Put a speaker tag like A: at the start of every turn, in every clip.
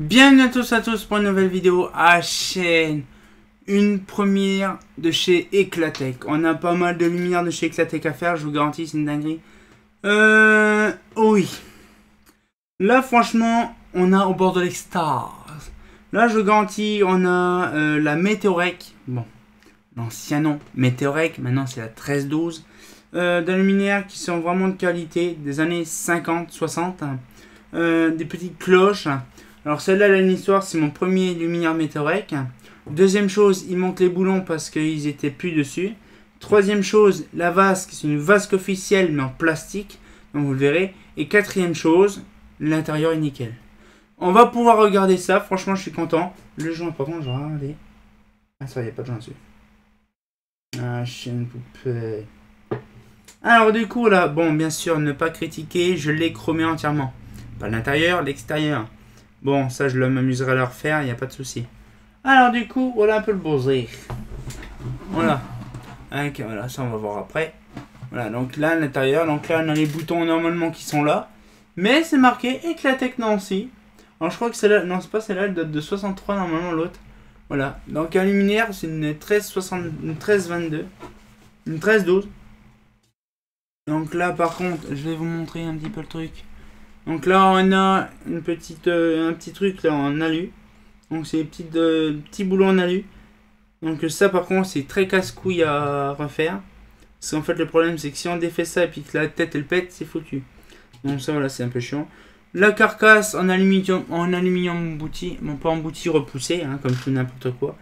A: Bienvenue à tous pour une nouvelle vidéo à chaîne. Une première de chez Eclatech. On a pas mal de lumière de chez Eclatech à faire, je vous garantis, c'est une dinguerie. Oui. Là, franchement, on a au Borderless Stars. Là, je vous garantis, on a la Meteorec. Bon, l'ancien nom, Meteorec, maintenant c'est la 1312. Des luminaires qui sont vraiment de qualité, des années 50-60. Des petites cloches. Alors celle-là, elle a une histoire, c'est mon premier luminaire Meteorec. Deuxième chose, il manque les boulons parce qu'ils étaient plus dessus. Troisième chose, la vasque, c'est une vasque officielle mais en plastique, donc vous le verrez. Et quatrième chose, l'intérieur est nickel. On va pouvoir regarder ça, franchement je suis content. Le joint, par contre, je vais regarder. Ah ça, il n'y a pas de joint dessus. Ah, chaîne poupée. Alors du coup là, bon bien sûr, ne pas critiquer, je l'ai chromé entièrement. Pas l'intérieur, l'extérieur. Bon, ça je m'amuserai à le refaire, il n'y a pas de souci. Alors du coup, voilà un peu le bosé. Voilà. Okay, voilà, ça on va voir après. Voilà, donc là à l'intérieur, donc là on a les boutons normalement qui sont là. Mais c'est marqué Eclatech Nancy. Alors je crois que celle-là, non c'est pas celle-là, elle date de 63 normalement l'autre. Voilà, donc un luminaire c'est une 1322. Une 1312. Donc là par contre, je vais vous montrer un petit peu le truc. Donc là on a une petite, un petit truc là en alu. Donc c'est des petits boulons en alu. Donc ça par contre c'est très casse-couille à refaire. Parce qu'en fait le problème c'est que si on défait ça et puis que la tête elle pète, c'est foutu. Donc ça voilà, c'est un peu chiant. La carcasse en aluminium embouti, bon pas embouti, repoussé, hein, comme tout n'importe quoi.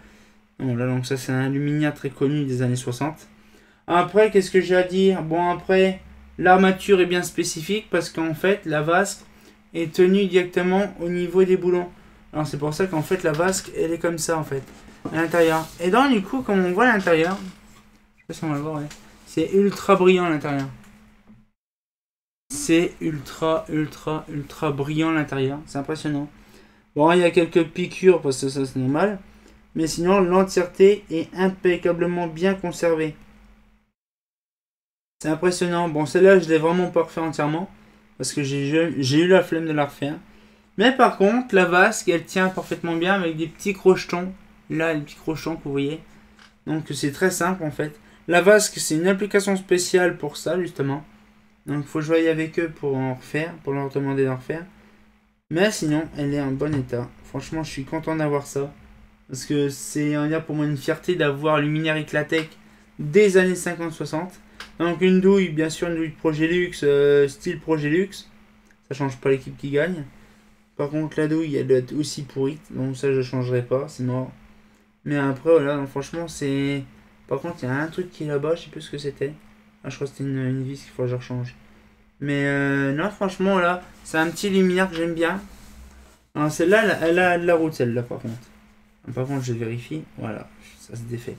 A: Donc là donc ça c'est un luminaire très connu des années 60. Après qu'est-ce que j'ai à dire? Bon après, l'armature est bien spécifique parce qu'en fait la vasque est tenue directement au niveau des boulons. Alors c'est pour ça qu'en fait la vasque elle est comme ça en fait, à l'intérieur. Et donc du coup comme on voit à l'intérieur, je sais pas si on va le voir, ouais, c'est ultra brillant à l'intérieur. C'est ultra brillant à l'intérieur, c'est impressionnant. Bon il y a quelques piqûres parce que ça c'est normal, mais sinon l'entièreté est impeccablement bien conservée. C'est impressionnant. Bon celle-là je l'ai vraiment pas refait entièrement parce que j'ai eu la flemme de la refaire. Mais par contre, la vasque, elle tient parfaitement bien avec des petits crochetons. Là, les petits crochetons que vous voyez. Donc c'est très simple en fait. La vasque, c'est une application spéciale pour ça justement. Donc il faut jouer avec eux pour en refaire, pour leur demander d'en refaire. Mais sinon, elle est en bon état. Franchement, je suis content d'avoir ça. Parce que c'est pour moi une fierté d'avoir luminaire Eclatech des années 50-60. Donc une douille, bien sûr, une douille Progélux, style Progélux. Ça change pas l'équipe qui gagne. Par contre, la douille, elle doit être aussi pourrite. Donc ça, je changerai pas, c'est mort. Mais après, voilà, donc, franchement, c'est... Par contre, il y a un truc qui est là-bas, je sais plus ce que c'était. Ah, je crois que c'était une vis qu'il faut que je rechange. Mais non, franchement, là, c'est un petit luminaire que j'aime bien. Alors celle-là, elle a de la route, celle-là, par contre. Par contre, je vérifie. Voilà, ça se défait.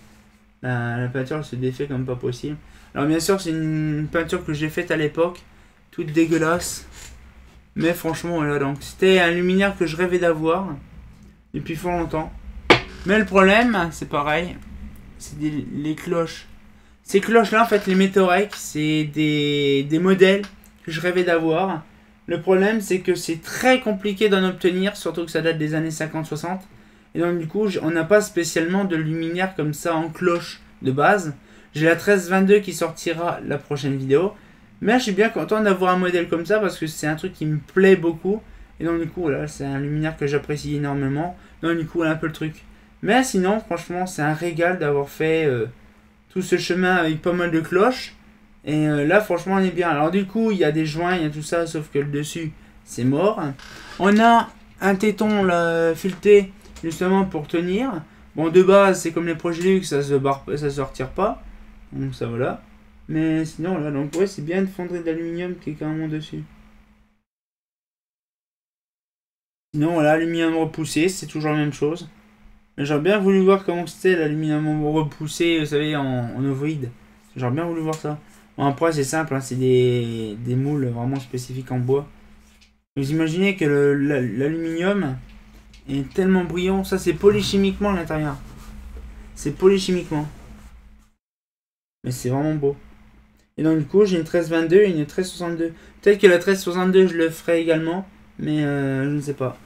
A: La peinture, elle se défait comme pas possible. Alors bien sûr, c'est une peinture que j'ai faite à l'époque. Toute dégueulasse. Mais franchement, voilà, donc c'était un luminaire que je rêvais d'avoir depuis fort longtemps. Mais le problème, c'est pareil, c'est les cloches. Ces cloches-là, en fait, les Meteorec, c'est des modèles que je rêvais d'avoir. Le problème, c'est que c'est très compliqué d'en obtenir, surtout que ça date des années 50-60. Et donc, du coup, on n'a pas spécialement de luminaire comme ça en cloche de base. J'ai la 1322 qui sortira la prochaine vidéo. Mais je suis bien content d'avoir un modèle comme ça parce que c'est un truc qui me plaît beaucoup. Et donc du coup, voilà, c'est un luminaire que j'apprécie énormément. Donc du coup, voilà un peu le truc. Mais sinon, franchement, c'est un régal d'avoir fait tout ce chemin avec pas mal de cloches. Et là, franchement, on est bien. Alors du coup, il y a des joints, il y a tout ça, sauf que le dessus, c'est mort. On a un téton là, fileté, justement, pour tenir. Bon, de base, c'est comme les Progélux, ça se retire pas. Donc ça, voilà. Mais sinon, là, donc ouais, c'est bien de fondre d'aluminium qui est carrément dessus. Sinon, voilà, aluminium repoussé, c'est toujours la même chose. J'aurais bien voulu voir comment c'était l'aluminium repoussé, vous savez, en ovoïde. J'aurais bien voulu voir ça. Bon, après, c'est simple, hein, c'est des moules vraiment spécifiques en bois. Vous imaginez que l'aluminium est tellement brillant. Ça, c'est polychimiquement à l'intérieur. C'est polychimiquement. Mais c'est vraiment beau. Et donc du coup j'ai une 1322 et une 1362. Peut-être que la 1362 je le ferai également. Mais je ne sais pas.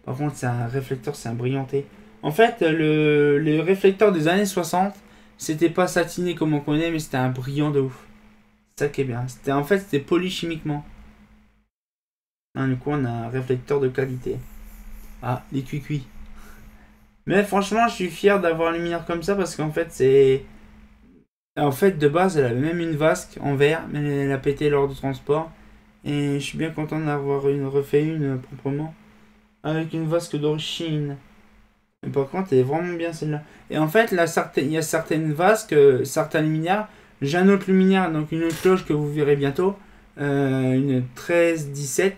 A: Par contre, c'est un réflecteur, c'est un brillanté. En fait, les réflecteurs des années 60, c'était pas satiné comme on connaît, mais c'était un brillant de ouf. C'est ça qui est bien. En fait, c'était poli chimiquement. Hein, du coup, on a un réflecteur de qualité. Ah, les cuicuis. Mais franchement, je suis fier d'avoir une luminaire comme ça parce qu'en fait, c'est. En fait, de base, elle avait même une vasque en verre, mais elle a pété lors du transport. Et je suis bien content d'avoir refait une proprement. Avec une vasque d'origine. Mais par contre, elle est vraiment bien celle-là. Et en fait, là, il y a certaines vasques, certains luminaires. J'ai un autre luminaire, donc une autre cloche que vous verrez bientôt. Une 13-17.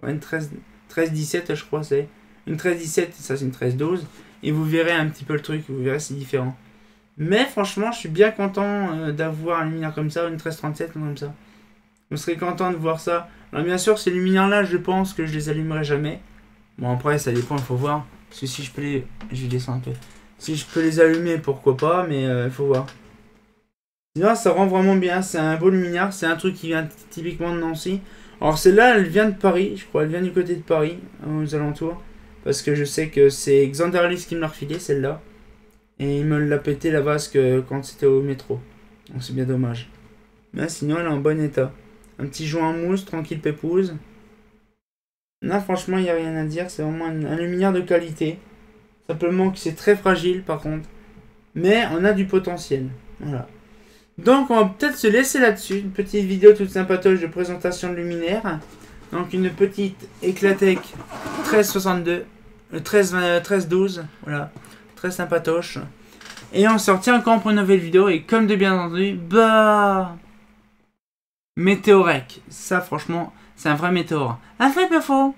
A: Ouais, une 13-17, je crois, c'est. Une 13-17, ça c'est une 13-12. Et vous verrez un petit peu le truc, vous verrez, c'est différent. Mais franchement, je suis bien content d'avoir un luminaire comme ça, une 13-37, comme ça. Je serais content de voir ça. Alors bien sûr, ces luminaires-là, je pense que je les allumerai jamais. Bon, après, ça dépend, il faut voir. Parce que si je peux les... Je vais descendre un peu. Si je peux les allumer, pourquoi pas, mais il faut voir. Sinon, ça rend vraiment bien. C'est un beau luminaire. C'est un truc qui vient typiquement de Nancy. Alors, celle-là, elle vient de Paris. Je crois elle vient du côté de Paris, aux alentours. Parce que je sais que c'est Xanderlis qui me l'a refilé, celle-là. Et il me l'a pété la vasque quand c'était au métro. Donc, c'est bien dommage. Mais sinon, elle est en bon état. Un petit joint en mousse, tranquille pépouze. Là, franchement, il n'y a rien à dire. C'est vraiment un luminaire de qualité. Simplement que c'est très fragile, par contre. Mais on a du potentiel. Voilà. Donc, on va peut-être se laisser là-dessus. Une petite vidéo toute sympatoche de présentation de luminaire. Donc, une petite Eclatec 1362. 1312. Voilà. Très sympatoche. Et on se retient encore pour une nouvelle vidéo. Et comme de bien entendu, bah... Météorec. Ça, franchement, c'est un vrai météore. Un vrai pas faux.